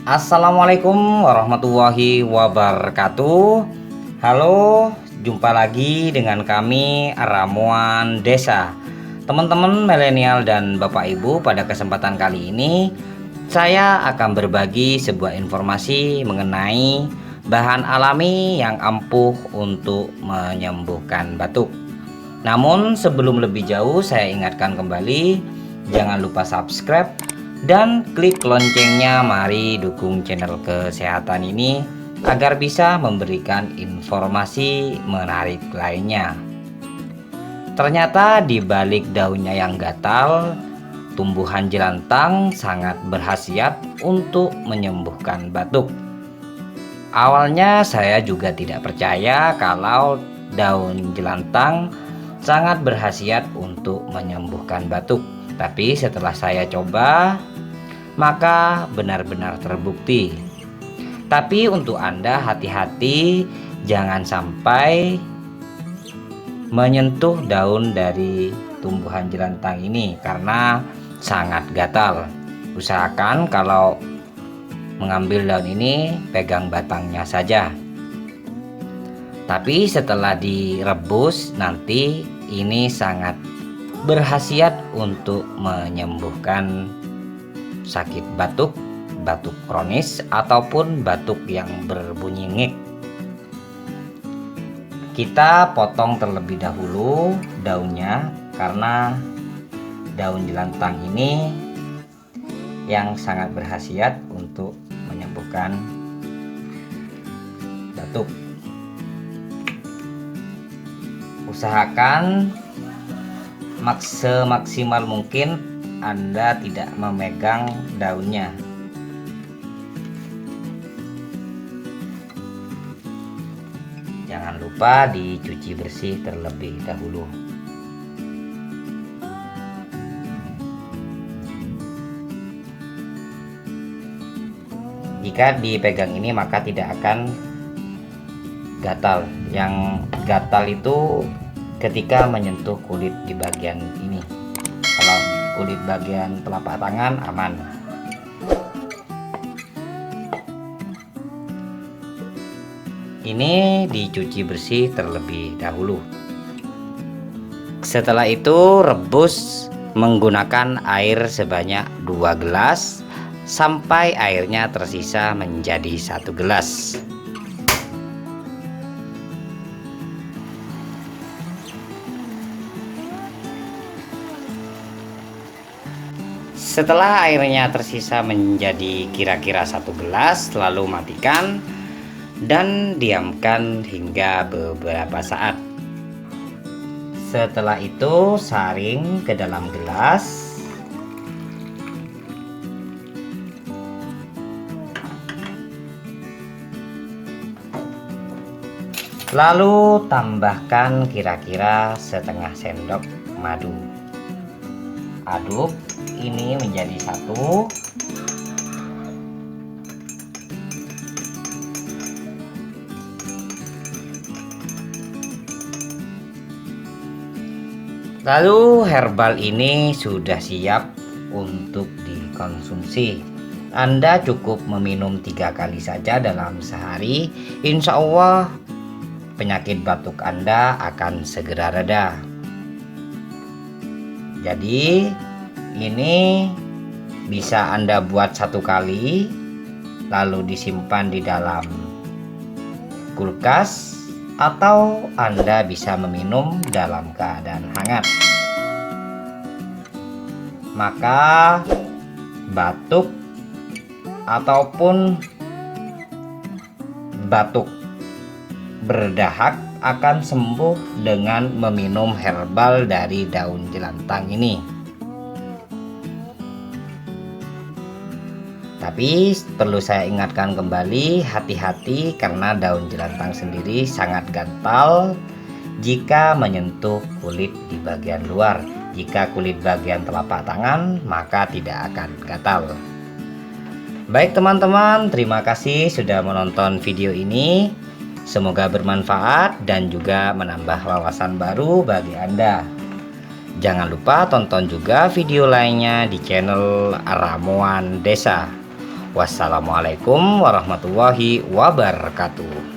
Assalamualaikum warahmatullahi wabarakatuh. Halo, jumpa lagi dengan kami Ramuan Desa. Teman-teman milenial dan Bapak Ibu, pada kesempatan kali ini saya akan berbagi sebuah informasi mengenai bahan alami yang ampuh untuk menyembuhkan batuk. Namun sebelum lebih jauh, saya ingatkan kembali, jangan lupa subscribe dan klik loncengnya. Mari dukung channel kesehatan ini agar bisa memberikan informasi menarik lainnya. Ternyata di balik daunnya yang gatal, tumbuhan jelantang sangat berkhasiat untuk menyembuhkan batuk. Awalnya saya juga tidak percaya kalau daun jelantang sangat berkhasiat untuk menyembuhkan batuk. Tapi setelah saya coba, maka benar-benar terbukti. Tapi untuk Anda hati-hati, jangan sampai menyentuh daun dari tumbuhan jelantang ini karena sangat gatal. Usahakan kalau mengambil daun ini, pegang batangnya saja. Tapi setelah direbus nanti, ini sangat berkhasiat untuk menyembuhkan sakit batuk, batuk kronis ataupun batuk yang berbunyi ngik. Kita potong terlebih dahulu daunnya karena daun jelantang ini yang sangat berkhasiat untuk menyembuhkan batuk. Usahakan semaksimal mungkin Anda tidak memegang daunnya. Jangan lupa dicuci bersih terlebih dahulu. Jika dipegang ini maka tidak akan gatal. Yang gatal itu ketika menyentuh kulit di bagian ini. Kalau kulit bagian telapak tangan aman. Ini dicuci bersih terlebih dahulu. Setelah itu rebus menggunakan air sebanyak 2 gelas sampai airnya tersisa menjadi 1 gelas. Setelah airnya tersisa menjadi kira-kira 1 gelas, lalu matikan dan diamkan hingga beberapa saat. Setelah itu saring ke dalam gelas. Lalu tambahkan kira-kira setengah sendok madu. Aduk ini menjadi satu. Lalu herbal ini sudah siap untuk dikonsumsi. Anda cukup meminum 3 kali saja dalam sehari. Insya Allah penyakit batuk Anda akan segera reda. Jadi ini bisa Anda buat 1 kali, lalu disimpan di dalam kulkas, atau Anda bisa meminum dalam keadaan hangat. Maka batuk ataupun batuk berdahak akan sembuh dengan meminum herbal dari daun jelantang ini. Tapi perlu saya ingatkan kembali, hati-hati karena daun jelantang sendiri sangat gatal jika menyentuh kulit di bagian luar. Jika kulit bagian telapak tangan, maka tidak akan gatal. Baik teman-teman, terima kasih sudah menonton video ini. Semoga bermanfaat dan juga menambah wawasan baru bagi Anda. Jangan lupa tonton juga video lainnya di channel Ramuan Desa. Wassalamualaikum warahmatullahi wabarakatuh.